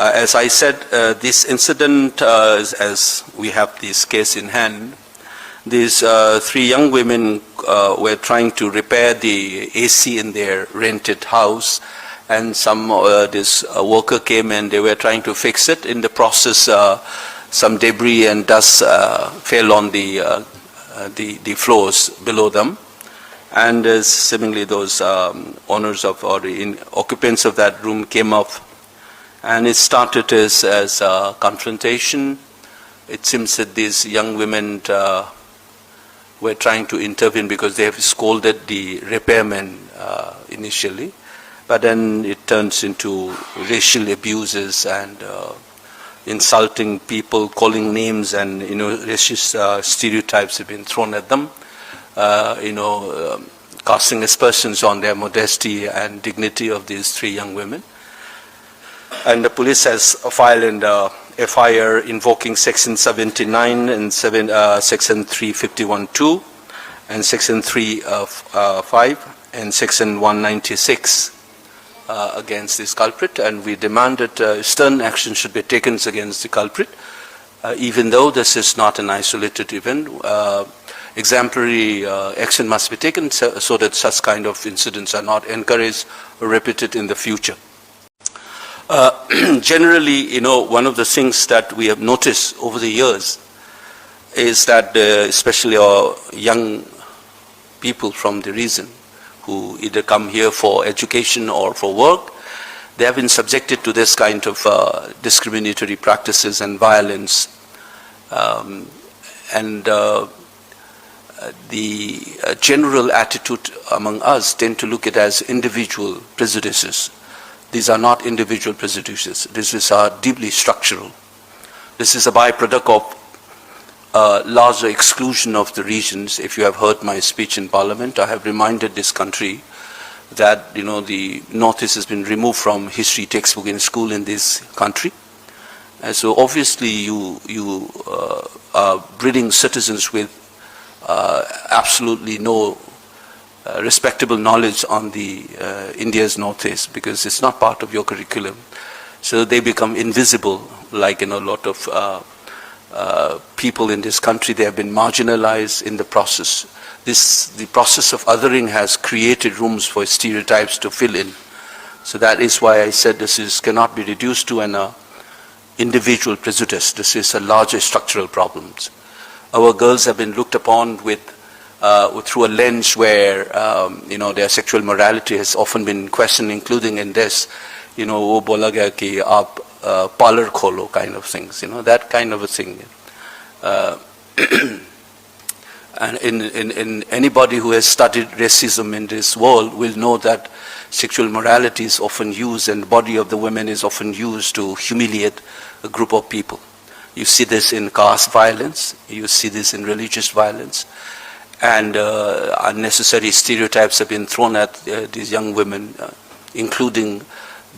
As I said, this incident, as we have this case in hand, these three young women were trying to repair the AC in their rented house, and this worker came and they were trying to fix it. In the process, some debris and dust fell on the floors below them, and seemingly those owners of or the occupants of that room came up, and it started as a confrontation. It seems that these young women were trying to intervene because they have scolded the repairmen initially, but then it turns into racial abuses and insulting people, calling names, and racist stereotypes have been thrown at them, casting aspersions on their modesty and dignity of these three young women. And the police has filed an FIR invoking Section 79 and Section 351(2) and Section 3(5) and Section 196 against this culprit, and we demand that stern action should be taken against the culprit, even though this is not an isolated event. Exemplary action must be taken so that such kind of incidents are not encouraged or repeated in the future. Generally, one of the things that we have noticed over the years is that especially our young people from the region who either come here for education or for work, they have been subjected to this kind of discriminatory practices and violence. The general attitude among us tend to look at it as individual prejudices. These are not individual prejudices. This is deeply structural. This is a byproduct of larger exclusion of the regions. If you have heard my speech in Parliament, I have reminded this country that the Northeast has been removed from history textbook in school in this country. And so obviously you are breeding citizens with absolutely no respectable knowledge on the India's Northeast, because it's not part of your curriculum. So they become invisible, like a lot of people in this country. They have been marginalized in the process. The process of othering has created rooms for stereotypes to fill in. So that is why I said this cannot be reduced to an individual prejudice. This is a larger structural problem. Our girls have been looked upon through a lens where their sexual morality has often been questioned, including in this, wo bola gaya ki aap parlor kholo kind of things, that kind of a thing. And in anybody who has studied racism in this world will know that sexual morality is often used, and the body of the women is often used to humiliate a group of people. You see this in caste violence, you see this in religious violence, and unnecessary stereotypes have been thrown at these young women, including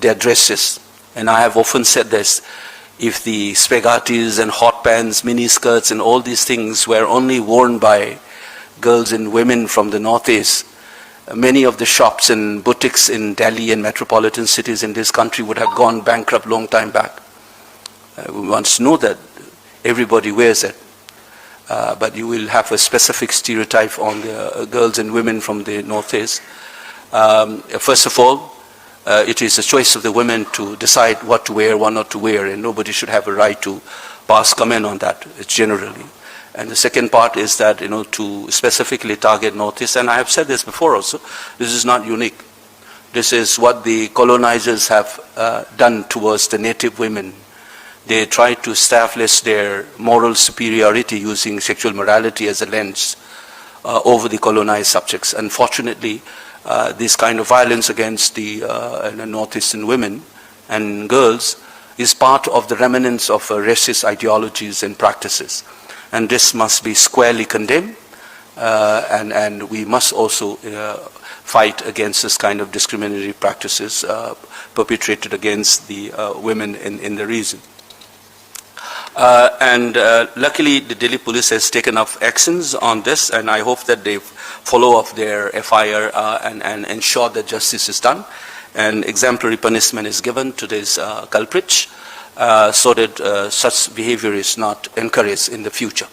their dresses. And I have often said this: if the spaghettis and hot pants, mini skirts and all these things were only worn by girls and women from the Northeast, many of the shops and boutiques in Delhi and metropolitan cities in this country would have gone bankrupt long time back. We must know that everybody wears it. But you will have a specific stereotype on the girls and women from the Northeast. First of all, it is a choice of the women to decide what to wear, what not to wear, and nobody should have a right to pass comment on that generally. And the second part is that, to specifically target Northeast, and I have said this before also, this is not unique. This is what the colonizers have done towards the native women. They tried to establish their moral superiority using sexual morality as a lens over the colonized subjects. Unfortunately, this kind of violence against the Northeastern women and girls is part of the remnants of racist ideologies and practices. And this must be squarely condemned, and we must also fight against this kind of discriminatory practices perpetrated against the women in the region. Luckily, the Delhi police has taken up actions on this, and I hope that they follow up their FIR and ensure that justice is done and exemplary punishment is given to these culprits. so that such behavior is not encouraged in the future.